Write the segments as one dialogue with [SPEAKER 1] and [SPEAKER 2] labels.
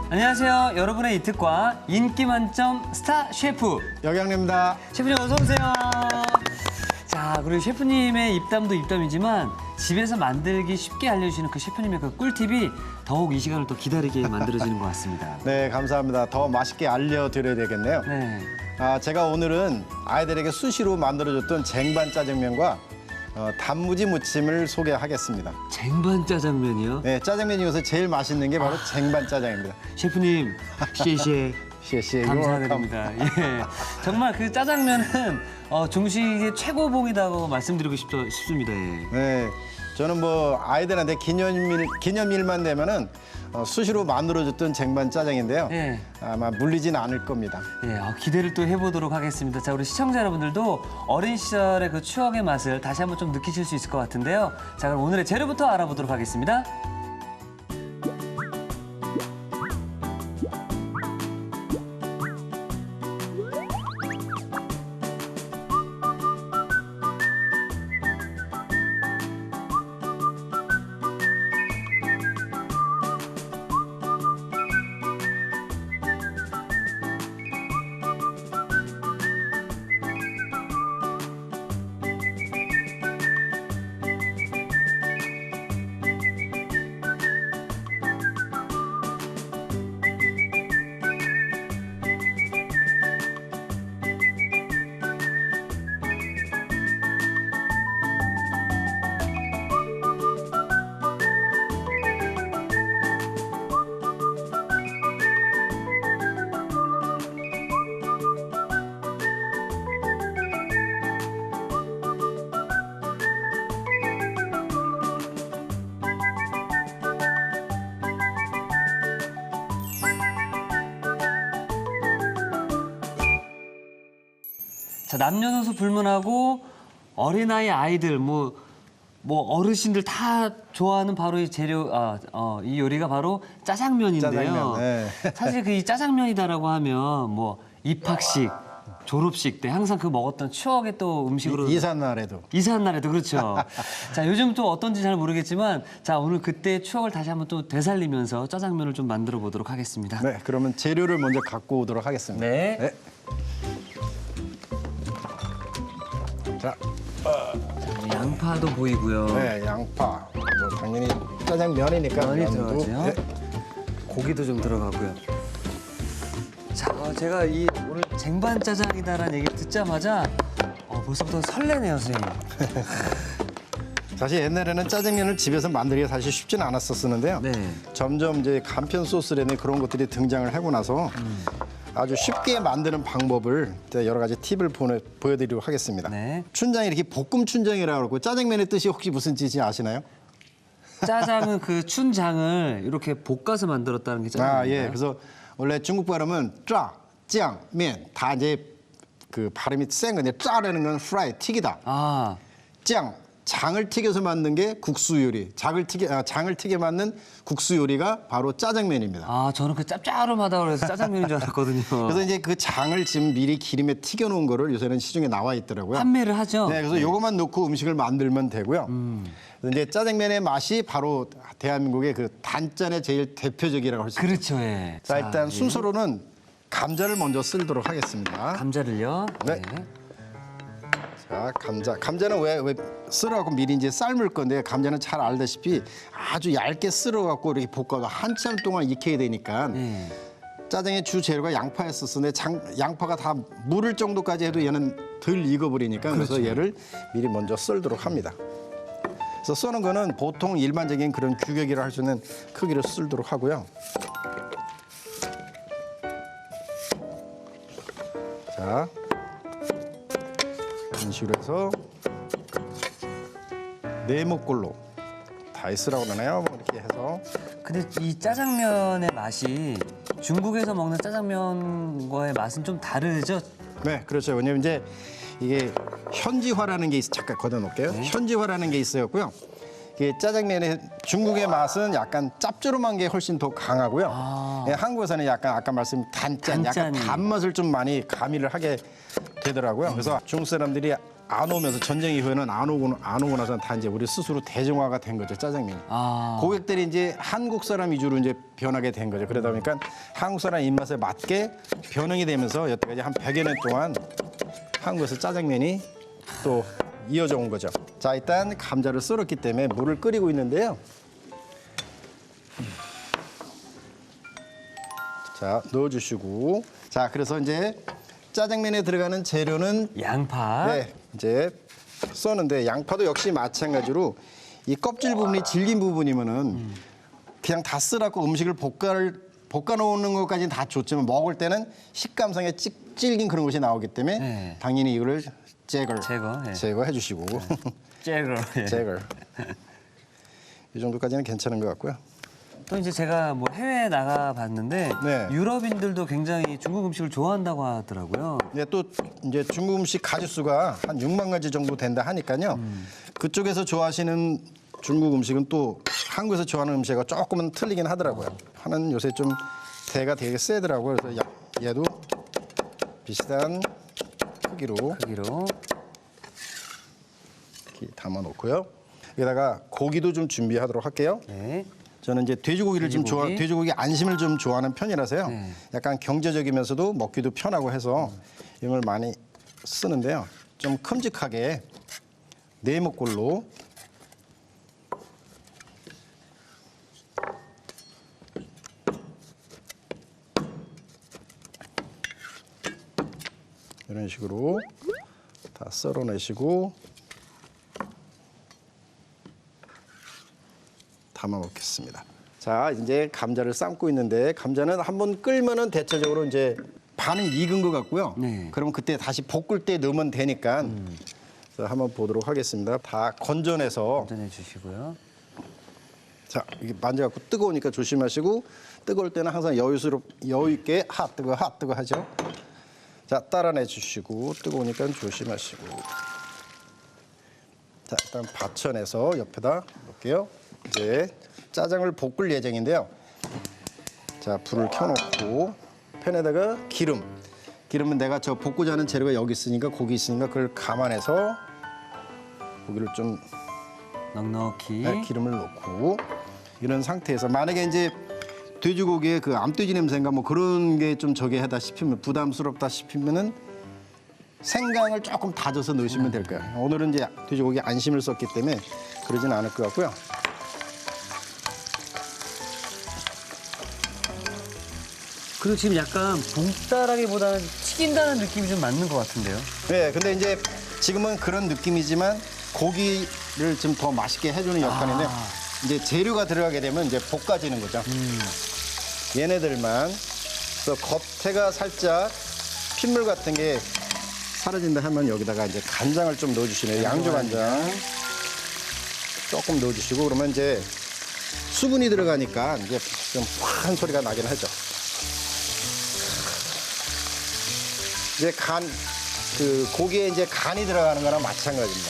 [SPEAKER 1] 안녕하세요. 여러분의 이특과 인기 만점 스타 셰프
[SPEAKER 2] 여경래입니다.
[SPEAKER 1] 셰프님 어서 오세요. 자, 그리고 셰프님의 입담도 입담이지만 집에서 만들기 쉽게 알려주시는 그 셰프님의 그 꿀팁이 더욱 이 시간을 또 기다리게 만들어지는 것 같습니다.
[SPEAKER 2] 네, 감사합니다. 더 맛있게 알려드려야 되겠네요.
[SPEAKER 1] 네.
[SPEAKER 2] 제가 오늘은 아이들에게 수시로 만들어줬던 쟁반 짜장면과 단무지 무침을 소개하겠습니다.
[SPEAKER 1] 쟁반 짜장면이요?
[SPEAKER 2] 네, 짜장면 중에서 제일 맛있는 게 바로 쟁반 짜장입니다.
[SPEAKER 1] 셰프님, 시에시에
[SPEAKER 2] 시에시에
[SPEAKER 1] 감사드립니다. 예. 정말 그 짜장면은 중식의 최고봉이라고 말씀드리고 싶습니다. 예.
[SPEAKER 2] 네, 저는 뭐 아이들한테 기념일만 되면은 수시로 만들어줬던 쟁반 짜장인데요.
[SPEAKER 1] 예.
[SPEAKER 2] 아마 물리진 않을 겁니다.
[SPEAKER 1] 예, 기대를 또 해보도록 하겠습니다. 자, 우리 시청자 여러분들도 어린 시절의 그 추억의 맛을 다시 한번 좀 느끼실 수 있을 것 같은데요. 자, 그럼 오늘의 재료부터 알아보도록 하겠습니다. 자, 남녀노소 불문하고 어린아이 아이들 뭐 어르신들 다 좋아하는 바로 이 재료 이 요리가 바로 짜장면인데요.
[SPEAKER 2] 짜장면, 네.
[SPEAKER 1] 사실 그 이 짜장면이다라고 하면 뭐 입학식, 졸업식 때 항상 그 먹었던 추억의 또 음식으로
[SPEAKER 2] 이삿날에도.
[SPEAKER 1] 이사한 날에도 그렇죠. 자, 요즘 또 어떤지 잘 모르겠지만 자, 오늘 그때의 추억을 다시 한번 또 되살리면서 짜장면을 좀 만들어 보도록 하겠습니다.
[SPEAKER 2] 네, 그러면 재료를 먼저 갖고 오도록 하겠습니다.
[SPEAKER 1] 네.
[SPEAKER 2] 자,
[SPEAKER 1] 양파도 보이고요.
[SPEAKER 2] 네, 양파. 뭐 당연히 짜장면이니까
[SPEAKER 1] 면이
[SPEAKER 2] 면도.
[SPEAKER 1] 들어가죠.
[SPEAKER 2] 네.
[SPEAKER 1] 고기도 좀 들어가고요. 자, 제가 이 오늘 쟁반 짜장이다라는 얘기를 듣자마자 벌써부터 설레네요, 선생님.
[SPEAKER 2] 사실 옛날에는 짜장면을 집에서 만들기가 사실 쉽지는 않았었는데요.
[SPEAKER 1] 네.
[SPEAKER 2] 점점 이제 간편 소스라는 그런 것들이 등장을 하고 나서 아주 쉽게 만드는 방법을 여러 가지 팁을 보여드리도록 하겠습니다.
[SPEAKER 1] 네.
[SPEAKER 2] 춘장이 이렇게 볶음 춘장이라고 그러고 짜장면의 뜻이 혹시 무슨 뜻인지 아시나요?
[SPEAKER 1] 짜장은 그 춘장을 이렇게 볶아서 만들었다는 게 짜장인가요?
[SPEAKER 2] 예. 그래서 원래 중국 발음은 짜, 짱, 면 다 이제 그 발음이 센 건데 짜라는 건 프라이, 튀기다.
[SPEAKER 1] 아,
[SPEAKER 2] 짱, 장을 튀겨서 만든 게 국수 요리. 장을 튀겨 만든 국수 요리가 바로 짜장면입니다.
[SPEAKER 1] 저는 그 짭짤하다 그래서 짜장면인 줄 알았거든요.
[SPEAKER 2] 그래서 이제 그 장을 지금 미리 기름에 튀겨 놓은 거를 요새는 시중에 나와 있더라고요.
[SPEAKER 1] 판매를 하죠?
[SPEAKER 2] 네, 그래서 요것만 넣고 음식을 만들면 되고요. 그래서 이제 짜장면의 맛이 바로 대한민국의 그 단짠의 제일 대표적이라고 할 수 있죠.
[SPEAKER 1] 그렇죠, 예.
[SPEAKER 2] 자, 일단
[SPEAKER 1] 예.
[SPEAKER 2] 순서로는 감자를 먼저 썰도록 하겠습니다.
[SPEAKER 1] 감자를요?
[SPEAKER 2] 네. 자, 감자는 왜 썰어갖고 미리 이제 삶을 건데 감자는 잘 알다시피 아주 얇게 썰어갖고 이렇게 볶아서 한참 동안 익혀야 되니까
[SPEAKER 1] 예.
[SPEAKER 2] 짜장의 주 재료가 양파였었는데 양파가 다 무를 정도까지 해도 얘는 덜 익어버리니까 그래서 얘를 미리 먼저 썰도록 합니다. 그래서 써는 거는 보통 일반적인 그런 규격이라 할 수 있는 크기로 썰도록 하고요. 자, 이런 식으로 해서 네모꼴로 다이스라고 그러나요? 뭐 이렇게 해서.
[SPEAKER 1] 근데 이 짜장면의 맛이 중국에서 먹는 짜장면과의 맛은 좀 다르죠?
[SPEAKER 2] 네, 그렇죠. 왜냐면 이제 이게 현지화라는 게 잠깐 걷어놓을게요. 현지화라는 게 있었고요. 이게 짜장면의 중국의 맛은 약간 짭조름한 게 훨씬 더 강하고요. 예, 한국에서는 약간 아까 말씀 약간
[SPEAKER 1] 단짠이.
[SPEAKER 2] 단맛을 좀 많이 가미를 하게 되더라고요. 그래서 중국 사람들이 안 오면서 전쟁 이후에는 안 오고 나서 다 이제 우리 스스로 대중화가 된 거죠, 짜장면이.
[SPEAKER 1] 아.
[SPEAKER 2] 고객들이 이제 한국 사람 위주로 이제 변하게 된 거죠. 그러다 보니까 한국 사람 입맛에 맞게 변형이 되면서 여태까지 한 100여 년 동안 한국에서 짜장면이 또 이어져 온 거죠. 자, 일단 감자를 썰었기 때문에 물을 끓이고 있는데요. 자, 넣어주시고. 자, 그래서 이제 짜장면에 들어가는 재료는
[SPEAKER 1] 양파.
[SPEAKER 2] 네, 이제 써는데 양파도 역시 마찬가지로 이 껍질 부분이 질긴 부분이면은 그냥 다 쓰라고 음식을 볶아 놓는 것까지는 다 좋지만 먹을 때는 식감상에 질긴 그런 것이 나오기 때문에
[SPEAKER 1] 네.
[SPEAKER 2] 당연히 이거를
[SPEAKER 1] 제거, 예.
[SPEAKER 2] 제거해 주시고
[SPEAKER 1] 째로. 예.
[SPEAKER 2] 제거. 이 정도까지는 괜찮은 것 같고요.
[SPEAKER 1] 또 이제 제가 뭐 해외에 나가 봤는데
[SPEAKER 2] 네.
[SPEAKER 1] 유럽인들도 굉장히 중국 음식을 좋아한다고 하더라고요.
[SPEAKER 2] 네, 또 이제 중국 음식 가짓수가 한 6만 가지 정도 된다 하니까요. 그쪽에서 좋아하시는 중국 음식은 또 한국에서 좋아하는 음식과 조금은 틀리긴 하더라고요. 하는 요새 좀 대가 되게 세더라고요. 그래서 얘도 비슷한 크기로
[SPEAKER 1] 크기로.
[SPEAKER 2] 이렇게 담아 놓고요. 여기다가 고기도 좀 준비하도록 할게요.
[SPEAKER 1] 네.
[SPEAKER 2] 저는 이제 돼지고기를 돼지고기 안심을 좀 좋아하는 편이라서요.
[SPEAKER 1] 네.
[SPEAKER 2] 약간 경제적이면서도 먹기도 편하고 해서 이걸 많이 쓰는데요. 좀 큼직하게 네모꼴로 이런 식으로 다 썰어내시고 담아 놓겠습니다. 자, 이제 감자를 삶고 있는데 감자는 한번 끓면은 대체적으로 이제 반은 익은 것 같고요.
[SPEAKER 1] 네.
[SPEAKER 2] 그러면 그때 다시 볶을 때 넣으면 되니까 그래서 한번 보도록 하겠습니다. 다 건져내서
[SPEAKER 1] 전해 주시고요.
[SPEAKER 2] 자, 이게 만져갖고 뜨거우니까 조심하시고 뜨거울 때는 항상 여유 있게 뜨거 하죠. 자, 따라내 주시고 뜨거우니까 조심하시고. 자, 일단 받쳐내서 옆에다 놓을게요. 이제 짜장을 볶을 예정인데요. 자, 불을 켜놓고 팬에다가 기름은 내가 저 볶고자 하는 재료가 여기 있으니까 고기 있으니까 그걸 감안해서 고기를 좀
[SPEAKER 1] 넉넉히.
[SPEAKER 2] 기름을 넣고 이런 상태에서 만약에 이제 돼지고기에 그 암돼지 냄새인가 뭐 그런 게 좀 저게 하다 싶으면 부담스럽다 싶으면은 생강을 조금 다져서 넣으시면 될 거예요. 오늘은 이제 돼지고기 안심을 썼기 때문에 그러진 않을 것 같고요.
[SPEAKER 1] 그리고 지금 약간 볶다라기보다는 튀긴다는 느낌이 좀 맞는 것 같은데요.
[SPEAKER 2] 네, 근데 이제 지금은 그런 느낌이지만 고기를 좀 더 맛있게 해주는 역할인데 이제 재료가 들어가게 되면 이제 볶아지는 거죠. 얘네들만 그래서 겉에가 살짝 핏물 같은 게 사라진다 하면 여기다가 이제 간장을 좀 넣어주시네요. 양조 간장 조금 넣어주시고 그러면 이제 수분이 들어가니까 이제 좀 확한 소리가 나긴 하죠. 이제 그 고기에 이제 간이 들어가는 거랑 마찬가지입니다.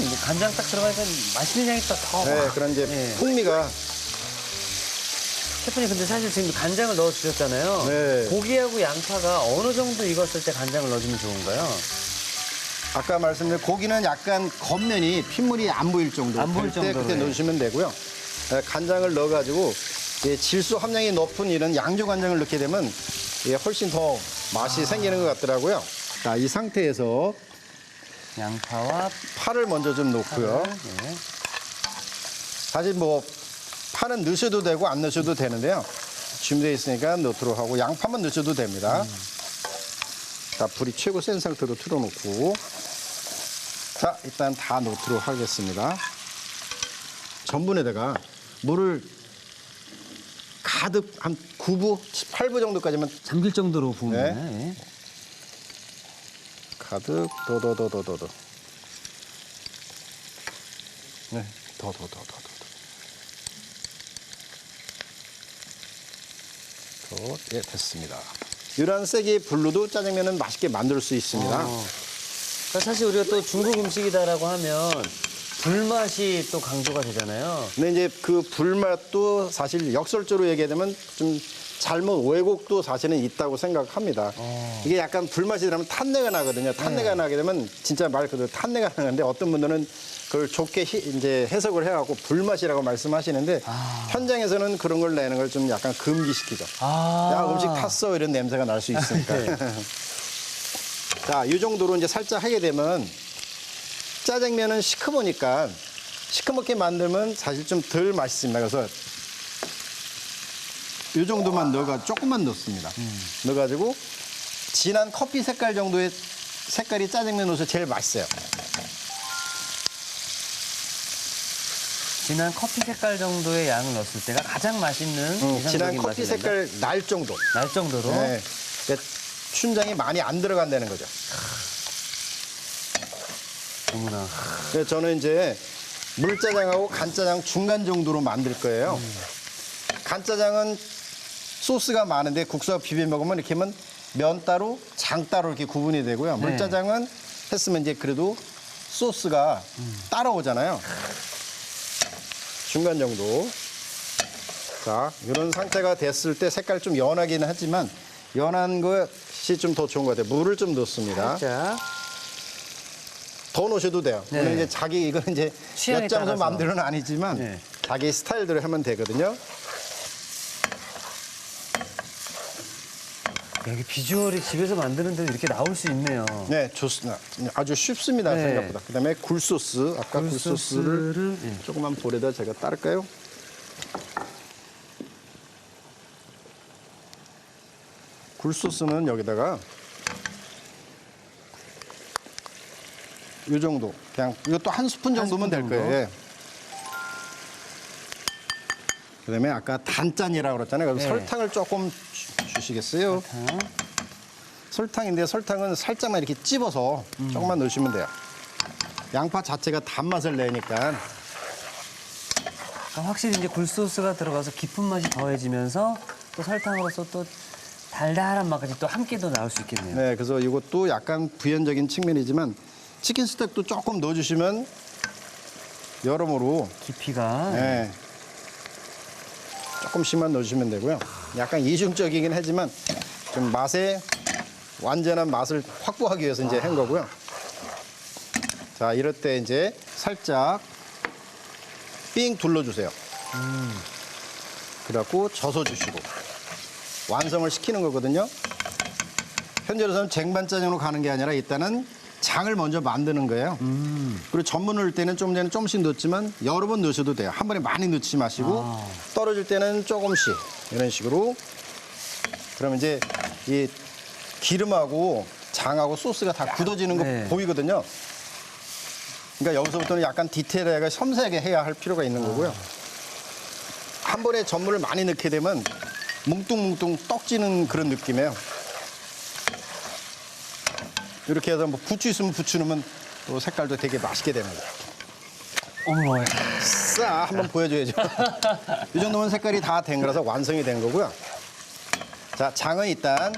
[SPEAKER 1] 이제 간장 딱 들어가니까 맛있는 향이 더.
[SPEAKER 2] 네, 그런 이제
[SPEAKER 1] 네.
[SPEAKER 2] 풍미가
[SPEAKER 1] 셰프님 근데 사실 지금 간장을 넣어 주셨잖아요.
[SPEAKER 2] 네.
[SPEAKER 1] 고기하고 양파가 어느 정도 익었을 때 간장을 넣어주면 좋은가요?
[SPEAKER 2] 아까 말씀드린 고기는 약간 겉면이 핏물이 안 보일 정도
[SPEAKER 1] 안 보일
[SPEAKER 2] 될 때
[SPEAKER 1] 정도로,
[SPEAKER 2] 그때
[SPEAKER 1] 네.
[SPEAKER 2] 넣으시면 되고요. 간장을 넣어가지고 질소 함량이 높은 이런 양조 간장을 넣게 되면 훨씬 더 맛이 생기는 것 같더라고요. 자, 이 상태에서
[SPEAKER 1] 양파와
[SPEAKER 2] 파를 먼저 좀 넣고요.
[SPEAKER 1] 네.
[SPEAKER 2] 사실 뭐 파는 넣으셔도 되고 안 넣으셔도 되는데요. 준비되어 있으니까 넣도록 하고 양파만 넣으셔도 됩니다. 자, 불이 최고 센 상태로 틀어놓고 자, 일단 다 넣도록 하겠습니다. 전분에다가 물을 가득 한 9부, 8부 정도까지만
[SPEAKER 1] 잠길 정도로 부으면.
[SPEAKER 2] 네.
[SPEAKER 1] 네.
[SPEAKER 2] 가득 더. 네, 더. 예, 됐습니다. 이런 세게 불로도 짜장면은 맛있게 만들 수 있습니다.
[SPEAKER 1] 그러니까 사실 우리가 또 중국 음식이다라고 하면 불맛이 또 강조가 되잖아요.
[SPEAKER 2] 근데 이제 그 불맛도 사실 역설적으로 얘기하면 좀 잘못 왜곡도 사실은 있다고 생각합니다. 이게 약간 불맛이 들어가면 탄내가 나거든요. 탄내가 나게 되면 진짜 말 그대로 탄내가 나는데 어떤 분들은 그걸 좋게 이제 해석을 해갖고 불맛이라고 말씀하시는데 현장에서는 그런 걸 내는 걸 좀 약간 금기시키죠. 야, 음식 탔어 이런 냄새가 날 수 있으니까.
[SPEAKER 1] 네.
[SPEAKER 2] 자, 이 정도로 이제 살짝 하게 되면 짜장면은 시커머니까 시커멓게 만들면 사실 좀 덜 맛있습니다. 그래서 이 정도만 조금만 넣습니다. 넣어가지고 진한 커피 색깔 정도의 색깔이 짜장면 옷에 제일 맛있어요.
[SPEAKER 1] 진한 커피 색깔 정도의 양을 넣었을 때가 가장 맛있는
[SPEAKER 2] 진한
[SPEAKER 1] 이상적인
[SPEAKER 2] 커피
[SPEAKER 1] 맛이 난다?
[SPEAKER 2] 색깔 날 정도.
[SPEAKER 1] 날 정도로.
[SPEAKER 2] 네. 그러니까 춘장이 많이 안 들어간다는 거죠.
[SPEAKER 1] 어머나.
[SPEAKER 2] 그래서 저는 이제 물짜장하고 간짜장 중간 정도로 만들 거예요. 간짜장은 소스가 많은데 국수와 비벼 먹으면 이렇게 하면 면 따로, 장 따로 이렇게 구분이 되고요.
[SPEAKER 1] 네.
[SPEAKER 2] 물짜장은 했으면 이제 그래도 소스가 따라오잖아요. 중간 정도. 자, 이런 상태가 됐을 때 색깔 좀 연하기는 하지만 연한 것이 좀 더 좋은 것 같아요. 물을 좀 넣습니다.
[SPEAKER 1] 자,
[SPEAKER 2] 더 넣으셔도 돼요.
[SPEAKER 1] 네.
[SPEAKER 2] 물론 이제 이건 이제
[SPEAKER 1] 취향에
[SPEAKER 2] 엿장소
[SPEAKER 1] 따라서.
[SPEAKER 2] 마음대로는 아니지만
[SPEAKER 1] 네.
[SPEAKER 2] 자기 스타일대로 하면 되거든요.
[SPEAKER 1] 여기 비주얼이 집에서 만드는 데도 이렇게 나올 수 있네요.
[SPEAKER 2] 네, 좋습니다. 아주 쉽습니다,
[SPEAKER 1] 네.
[SPEAKER 2] 생각보다. 그다음에 굴소스, 아까 굴소스를
[SPEAKER 1] 네.
[SPEAKER 2] 조금만 볼에다 제가 따를까요? 굴소스는 여기다가 이 정도, 그냥 이것도 한 스푼 정도면 될
[SPEAKER 1] 정도?
[SPEAKER 2] 거예요. 예. 그다음에 아까 단짠이라고 그랬잖아요. 그럼
[SPEAKER 1] 네.
[SPEAKER 2] 설탕을 조금 주시겠어요? 설탕인데 설탕은 살짝만 이렇게 찝어서 조금만 넣으시면 돼요. 양파 자체가 단맛을 내니까.
[SPEAKER 1] 그러니까 확실히 이제 굴소스가 들어가서 깊은 맛이 더해지면서 또 설탕으로서 또 달달한 맛까지 또 함께 더 나올 수 있겠네요.
[SPEAKER 2] 네, 그래서 이것도 약간 부연적인 측면이지만 치킨 스택도 조금 넣어주시면 여러모로
[SPEAKER 1] 깊이가.
[SPEAKER 2] 네, 조금씩만 넣어주시면 되고요. 약간 이중적이긴 하지만 좀 맛의 완전한 맛을 확보하기 위해서 이제 한 거고요. 자, 이럴 때 이제 살짝 삥 둘러주세요. 그래갖고 젖어주시고 완성을 시키는 거거든요. 현재로서는 쟁반짜장으로 가는 게 아니라 일단은 장을 먼저 만드는 거예요. 그리고 전분 넣을 때는 좀 전에 조금씩 넣었지만 여러 번 넣으셔도 돼요. 한 번에 많이 넣지 마시고 떨어질 때는 조금씩 이런 식으로. 그러면 이제 이 기름하고 장하고 소스가 다 굳어지는 거
[SPEAKER 1] 네.
[SPEAKER 2] 보이거든요. 그러니까 여기서부터는 약간 디테일하게 섬세하게 해야 할 필요가 있는 거고요. 한 번에 전분을 많이 넣게 되면 뭉뚱뭉뚱 떡지는 그런 느낌이에요. 이렇게 해서 뭐 부추 있으면 부추 넣으면 또 색깔도 되게 맛있게 됩니다.
[SPEAKER 1] 어머,
[SPEAKER 2] 싹 한번 보여줘야죠. 이 정도면 색깔이 다 된 거라서 완성이 된 거고요. 자, 장은 일단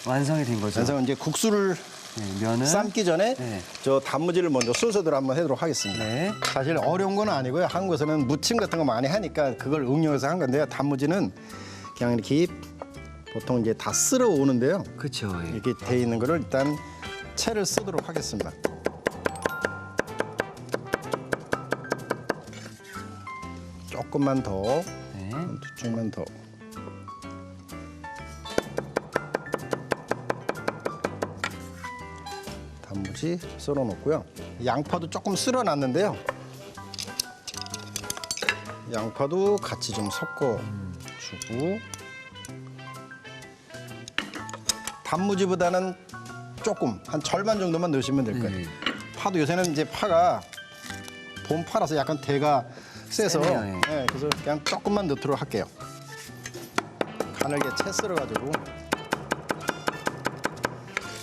[SPEAKER 1] 완성이 된 거죠.
[SPEAKER 2] 완성은 이제 국수를
[SPEAKER 1] 네, 면은
[SPEAKER 2] 삶기 전에
[SPEAKER 1] 네.
[SPEAKER 2] 저 단무지를 먼저 순서대로 한번 해도록 하겠습니다.
[SPEAKER 1] 네.
[SPEAKER 2] 사실 어려운 건 아니고요. 한국에서는 무침 같은 거 많이 하니까 그걸 응용해서 한 건데요. 단무지는 그냥 이렇게 보통 이제 다 쓸어 오는데요.
[SPEAKER 1] 그렇죠. 예.
[SPEAKER 2] 이렇게 돼 있는 거를 일단 채를 쓰도록 하겠습니다. 조금만 더,
[SPEAKER 1] 네.
[SPEAKER 2] 두 줄만 더. 단무지 썰어 놓고요. 양파도 조금 쓸어 놨는데요. 양파도 같이 좀 섞어 주고 단무지보다는 조금 한 절반 정도만 넣으시면 될 거예요. 파도 요새는 이제 파가 봄 파라서 약간 대가 세서
[SPEAKER 1] 세네요, 예.
[SPEAKER 2] 네, 그래서 그냥 조금만 넣도록 할게요. 가늘게 채 썰어가지고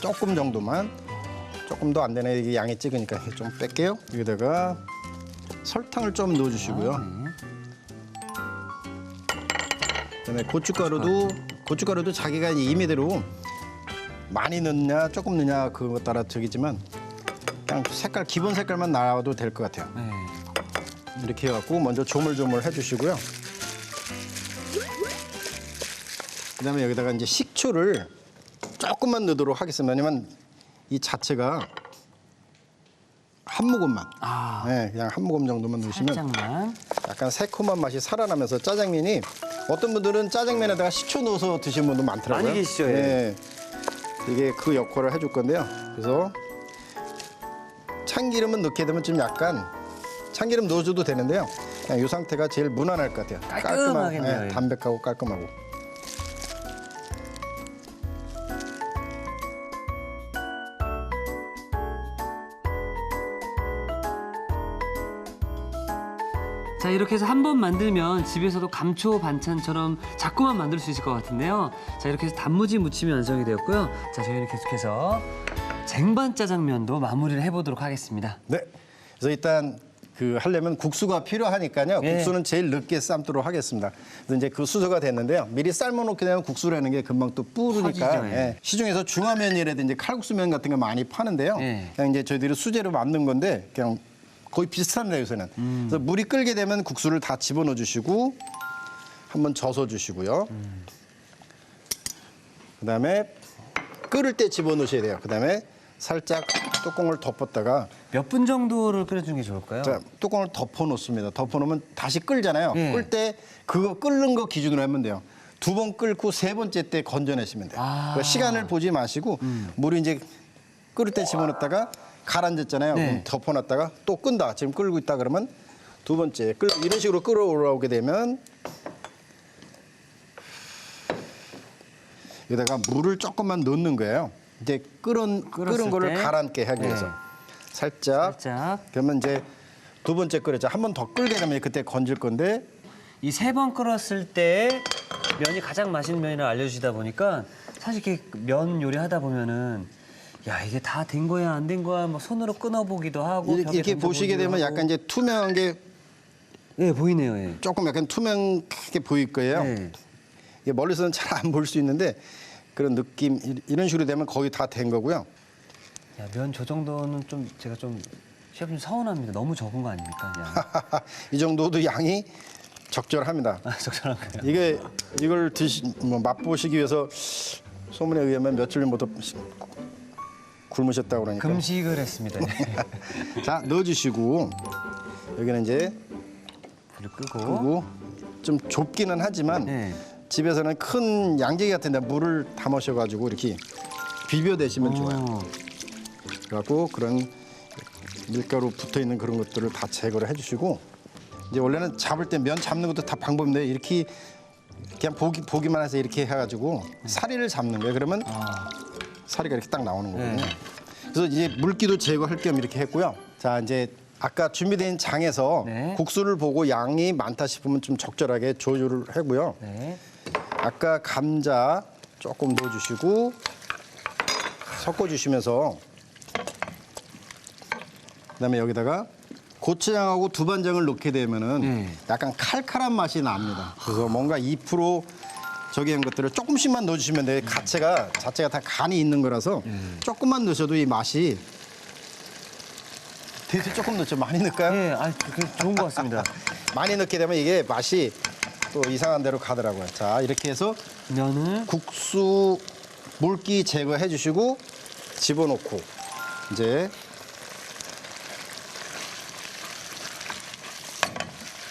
[SPEAKER 2] 조금 정도만 조금 더 안 되네 이게 양이 적으니까 좀 뺄게요. 여기다가 설탕을 좀 넣어주시고요. 그다음에 고춧가루도 자기가 임의대로 많이 넣느냐 조금 넣느냐 그거 따라 저기지만 그냥 색깔 기본 색깔만 나와도 될 것 같아요.
[SPEAKER 1] 네.
[SPEAKER 2] 이렇게 해갖고 먼저 조물조물 해주시고요. 그다음에 여기다가 이제 식초를 조금만 넣도록 하겠습니다. 왜냐면 이 자체가 한 모금만, 네, 그냥 한 모금 정도만 넣으시면
[SPEAKER 1] 살짝만.
[SPEAKER 2] 약간 새콤한 맛이 살아나면서 짜장면이 어떤 분들은 짜장면에다가 식초 넣어서 드시는 분도 많더라고요.
[SPEAKER 1] 많이 계시죠, 예.
[SPEAKER 2] 네, 이게 그 역할을 해줄 건데요. 그래서 참기름은 넣게 되면 좀 약간 참기름 넣어줘도 되는데요. 그냥 이 상태가 제일 무난할 것 같아요.
[SPEAKER 1] 깔끔하겠네요, 예.
[SPEAKER 2] 담백하고 깔끔하고.
[SPEAKER 1] 자, 이렇게 해서 한 번 만들면 집에서도 감초 반찬처럼 자꾸만 만들 수 있을 것 같은데요. 자, 이렇게 해서 단무지 무침이 완성이 되었고요. 자, 저희는 계속해서 쟁반 짜장면도 마무리를 해보도록 하겠습니다.
[SPEAKER 2] 네. 그래서 일단 그 하려면 국수가 필요하니까요.
[SPEAKER 1] 예.
[SPEAKER 2] 국수는 제일 늦게 삶도록 하겠습니다. 그래서 이제 그 수저가 됐는데요. 미리 삶아놓게 되면 국수라는 게 금방 또 뿌르니까
[SPEAKER 1] 퍼지죠, 예.
[SPEAKER 2] 예. 시중에서 중화면이라든지 칼국수면 같은 거 많이 파는데요.
[SPEAKER 1] 예.
[SPEAKER 2] 그냥 이제 저희들이 수제로 만든 건데 그냥 거의 비슷합니다, 요새는. 그래서 물이 끓게 되면 국수를 다 집어넣어 주시고 한번 젖어 주시고요. 그다음에 끓을 때 집어넣으셔야 돼요. 그다음에 살짝 뚜껑을 덮었다가
[SPEAKER 1] 몇 분 정도를 끓여주는 게 좋을까요?
[SPEAKER 2] 자, 뚜껑을 덮어놓습니다. 덮어놓으면 다시 끓잖아요.
[SPEAKER 1] 예.
[SPEAKER 2] 끓 때 그거 끓는 거 기준으로 하면 돼요. 2번 끓고 3번째 때 건져내시면 돼요.
[SPEAKER 1] 아.
[SPEAKER 2] 그러니까 시간을 보지 마시고 물이 이제 끓을 때 집어넣었다가 가라앉았잖아요.
[SPEAKER 1] 네.
[SPEAKER 2] 그럼 덮어놨다가 또 끈다. 지금 끓고 있다 그러면 2번째 이런 식으로 끓어올라오게 되면 여기다가 물을 조금만 넣는 거예요. 이제 끓은 거를
[SPEAKER 1] 때?
[SPEAKER 2] 가라앉게 하기 위해서
[SPEAKER 1] 네.
[SPEAKER 2] 살짝. 그러면 이제 2번째 끓였죠. 한 번 더 끓게 되면 그때 건질 건데
[SPEAKER 1] 이 3번 끓었을 때 면이 가장 맛있는 면이라 알려주시다 보니까 사실 이렇게 면 요리하다 보면은 야, 이게 다 된 거야 안 된 거야 뭐 손으로 끊어보기도 하고
[SPEAKER 2] 이렇게 보시게 되면 약간 이제 투명한 게
[SPEAKER 1] 네, 보이네요. 예.
[SPEAKER 2] 조금 약간 투명하게 보일 거예요.
[SPEAKER 1] 네.
[SPEAKER 2] 이게 멀리서는 잘 안 볼 수 있는데 그런 느낌 이런 식으로 되면 거의 다 된 거고요.
[SPEAKER 1] 야, 면 저 정도는 좀 제가 좀 셰프님 서운합니다. 너무 적은 거 아닙니까? 양.
[SPEAKER 2] 이 정도도 양이 적절합니다.
[SPEAKER 1] 아, 적절한가요?
[SPEAKER 2] 이걸 맛보시기 위해서 소문에 의하면 며칠 전부터 굶으셨다고 그러니까.
[SPEAKER 1] 금식을 했습니다. 예.
[SPEAKER 2] 자, 넣어주시고 여기는 이제
[SPEAKER 1] 불을 끄고.
[SPEAKER 2] 끄고 좀 좁기는 하지만
[SPEAKER 1] 네.
[SPEAKER 2] 집에서는 큰 양재기 같은 데 물을 담으셔가지고 이렇게 비벼대시면 좋아요. 그래갖고 그런 밀가루 붙어있는 그런 것들을 다 제거를 해주시고 이제 원래는 잡을 때 면 잡는 것도 다 방법인데 이렇게 그냥 보기만 해서 이렇게 해가지고 사리를 잡는 거예요. 그러면 사리가 이렇게 딱 나오는 거거든요.
[SPEAKER 1] 네.
[SPEAKER 2] 그래서 이제 물기도 제거할 겸 이렇게 했고요. 자, 이제 아까 준비된 장에서
[SPEAKER 1] 네.
[SPEAKER 2] 국수를 보고 양이 많다 싶으면 좀 적절하게 조절을 하고요.
[SPEAKER 1] 네.
[SPEAKER 2] 아까 감자 조금 넣어주시고 섞어주시면서 그다음에 여기다가 고추장하고 두반장을 넣게 되면은 약간 칼칼한 맛이 납니다. 그래서 뭔가 2% 저기 한 것들을 조금씩만 넣어주시면 돼요. 자체가 다 간이 있는 거라서 조금만 넣으셔도 이 맛이 대체 조금 넣죠. 많이 넣을까요?
[SPEAKER 1] 예, 아, 그게 좋은 것 같습니다.
[SPEAKER 2] 많이 넣게 되면 이게 맛이 또 이상한 대로 가더라고요. 자, 이렇게 해서
[SPEAKER 1] 면을
[SPEAKER 2] 국수 물기 제거해 주시고 집어넣고 이제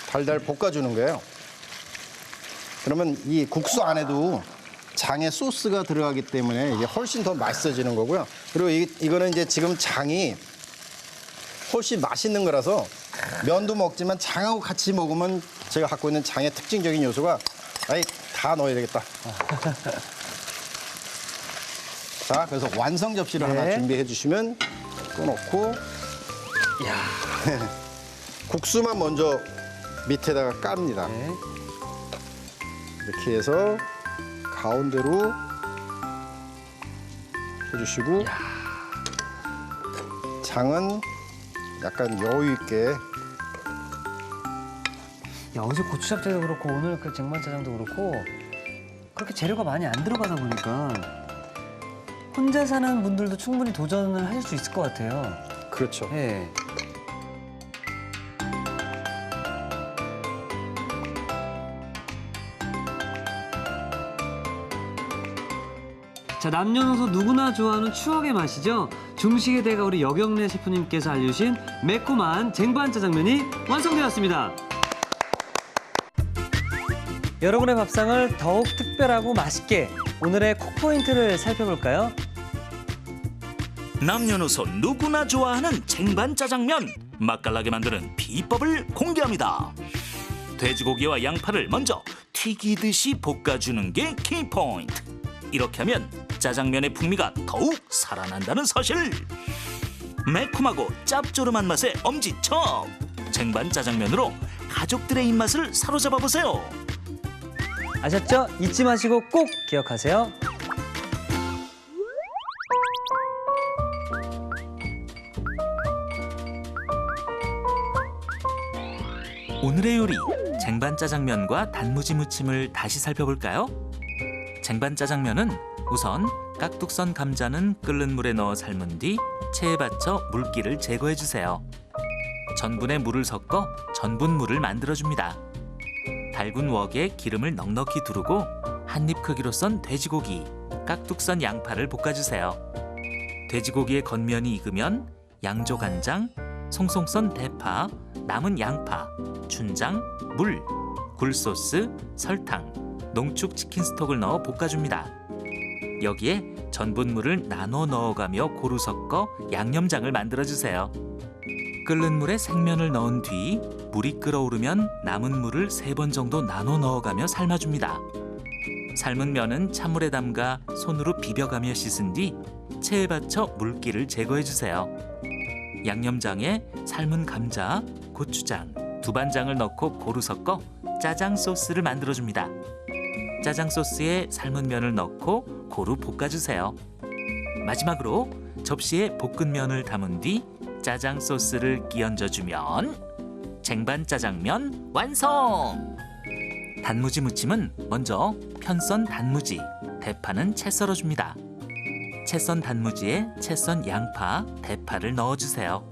[SPEAKER 2] 달달 볶아주는 거예요. 그러면 이 국수 안에도 장에 소스가 들어가기 때문에 이게 훨씬 더 맛있어지는 거고요. 그리고 이거는 이제 지금 장이 훨씬 맛있는 거라서 면도 먹지만 장하고 같이 먹으면 제가 갖고 있는 장의 특징적인 요소가 아이 다 넣어야 되겠다. 자, 그래서 완성 접시를
[SPEAKER 1] 네.
[SPEAKER 2] 하나 준비해 주시면 꺼놓고 국수만 먼저 밑에다가 깝니다.
[SPEAKER 1] 네.
[SPEAKER 2] 이렇게 해서 가운데로 해주시고 장은 약간 여유 있게
[SPEAKER 1] 야, 어제 고추잡채도 그렇고 오늘 그 쟁반짜장도 그렇고 그렇게 재료가 많이 안 들어가다 보니까 혼자 사는 분들도 충분히 도전을 하실 수 있을 것 같아요.
[SPEAKER 2] 그렇죠.
[SPEAKER 1] 예. 자, 남녀노소 누구나 좋아하는 추억의 맛이죠. 중식의 대가 우리 여경래 셰프님께서 알려주신 매콤한 쟁반 짜장면이 완성되었습니다. 여러분의 밥상을 더욱 특별하고 맛있게 오늘의 콕포인트를 살펴볼까요?
[SPEAKER 3] 남녀노소 누구나 좋아하는 쟁반 짜장면, 맛깔나게 만드는 비법을 공개합니다. 돼지고기와 양파를 먼저 튀기듯이 볶아주는 게 키포인트. 이렇게 하면 짜장면의 풍미가 더욱 살아난다는 사실. 매콤하고 짭조름한 맛의 엄지척. 쟁반 짜장면으로 가족들의 입맛을 사로잡아 보세요.
[SPEAKER 1] 아셨죠? 잊지 마시고 꼭 기억하세요.
[SPEAKER 3] 오늘의 요리, 쟁반 짜장면과 단무지 무침을 다시 살펴볼까요? 쟁반 짜장면은 우선 깍둑선 감자는 끓는 물에 넣어 삶은 뒤 체에 받쳐 물기를 제거해 주세요. 전분에 물을 섞어 전분물을 만들어줍니다. 달군 웍에 기름을 넉넉히 두르고 한입 크기로 썬 돼지고기, 깍둑선 양파를 볶아주세요. 돼지고기의 겉면이 익으면 양조간장, 송송 썬 대파, 남은 양파, 춘장, 물, 굴소스, 설탕, 농축 치킨 스톡을 넣어 볶아줍니다. 여기에 전분물을 나눠 넣어가며 고루 섞어 양념장을 만들어주세요. 끓는 물에 생면을 넣은 뒤 물이 끓어오르면 남은 물을 3번 정도 나눠 넣어가며 삶아줍니다. 삶은 면은 찬물에 담가 손으로 비벼가며 씻은 뒤 체에 받쳐 물기를 제거해주세요. 양념장에 삶은 감자, 고추장, 두반장을 넣고 고루 섞어 짜장 소스를 만들어줍니다. 짜장 소스에 삶은 면을 넣고 고루 볶아주세요. 마지막으로 접시에 볶은 면을 담은 뒤 짜장 소스를 끼얹어주면 쟁반 짜장면 완성! 단무지 무침은 먼저 편썬 단무지, 대파는 채 썰어줍니다. 채 썬 단무지에 채 썬 양파, 대파를 넣어주세요.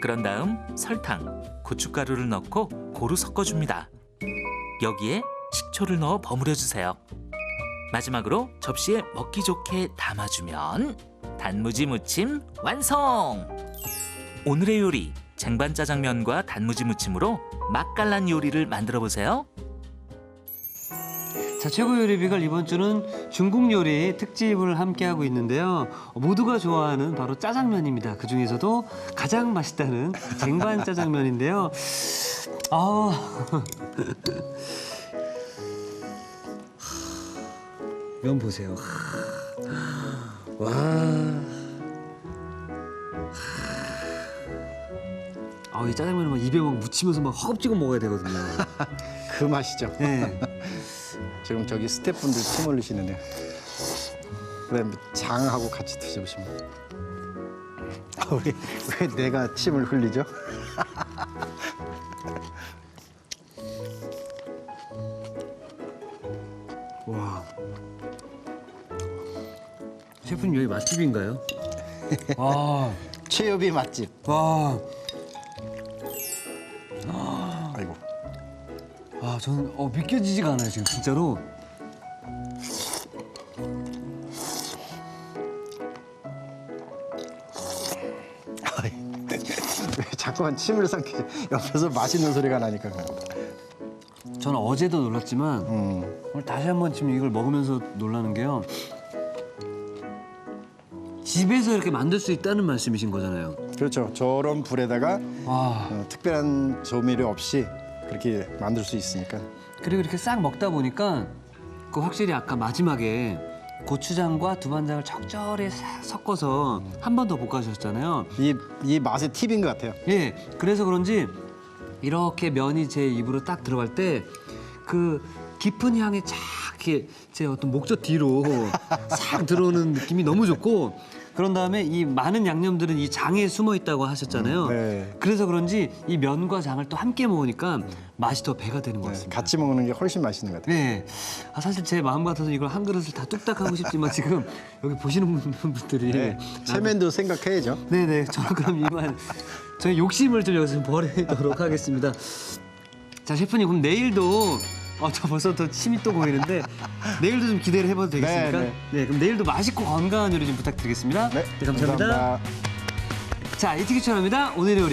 [SPEAKER 3] 그런 다음 설탕, 고춧가루를 넣고 고루 섞어줍니다. 여기에 식초를 넣어 버무려주세요. 마지막으로 접시에 먹기 좋게 담아주면 단무지 무침 완성! 오늘의 요리, 쟁반 짜장면과 단무지 무침으로 맛깔난 요리를 만들어보세요.
[SPEAKER 1] 자, 최고 요리 비결 이번 주는 중국 요리 특집을 함께하고 있는데요. 모두가 좋아하는 바로 짜장면입니다. 그중에서도 가장 맛있다는 쟁반 짜장면인데요. 면 보세요. 와. 이 짜장면을 막 입에 막 묻히면서 막 허겁지겁 먹어야 되거든요.
[SPEAKER 2] 그 맛이죠.
[SPEAKER 1] 네.
[SPEAKER 2] 지금 저기 스태프분들 침 흘리시는데 그다음에 장하고 같이 드셔보시면 왜 내가 침을 흘리죠?
[SPEAKER 1] 와. 셰프님 여기 맛집인가요? 와.
[SPEAKER 2] 최여비 맛집.
[SPEAKER 1] 와.
[SPEAKER 2] 아이고.
[SPEAKER 1] 저는 믿겨지지가 않아요 지금 진짜로.
[SPEAKER 2] 왜 자꾸만 침을 삼키지? 옆에서 맛있는 소리가 나니까 그런 거다.
[SPEAKER 1] 저는 어제도 놀랐지만 오늘 다시 한번 지금 이걸 먹으면서 놀라는 게요. 집에서 이렇게 만들 수 있다는 말씀이신 거잖아요.
[SPEAKER 2] 그렇죠. 저런 불에다가
[SPEAKER 1] 와.
[SPEAKER 2] 특별한 조미료 없이 그렇게 만들 수 있으니까.
[SPEAKER 1] 그리고 이렇게 싹 먹다 보니까 그 확실히 아까 마지막에 고추장과 두반장을 적절히 섞어서 한 번 더 볶아주셨잖아요.
[SPEAKER 2] 이 맛의 팁인 것 같아요.
[SPEAKER 1] 예, 그래서 그런지 이렇게 면이 제 입으로 딱 들어갈 때 그 깊은 향이 쫙 이렇게 제 어떤 목젖 뒤로 싹 들어오는 느낌이 너무 좋고 그런 다음에 이 많은 양념들은 이 장에 숨어 있다고 하셨잖아요.
[SPEAKER 2] 네.
[SPEAKER 1] 그래서 그런지 이 면과 장을 또 함께 먹으니까 맛이 더 배가 되는 것 같습니다.
[SPEAKER 2] 같이 먹는 게 훨씬 맛있는 것 같아요.
[SPEAKER 1] 네. 사실 제 마음 같아서 이걸 한 그릇을 다 뚝딱 하고 싶지만 지금 여기 보시는 분들이
[SPEAKER 2] 네. 체면도 생각해야죠.
[SPEAKER 1] 네네. 저는 그럼 이만 저희 욕심을 좀 여기서 버리도록 하겠습니다. 자, 셰프님 그럼 내일도 저 벌써 더 침이 또 고이는데 내일도 좀 기대를 해봐도 되겠습니까?
[SPEAKER 2] 네,
[SPEAKER 1] 네, 그럼 내일도 맛있고 건강한 요리 좀 부탁드리겠습니다.
[SPEAKER 2] 네,
[SPEAKER 1] 감사합니다. 자, 이티기 추천합니다. 오늘의 요리.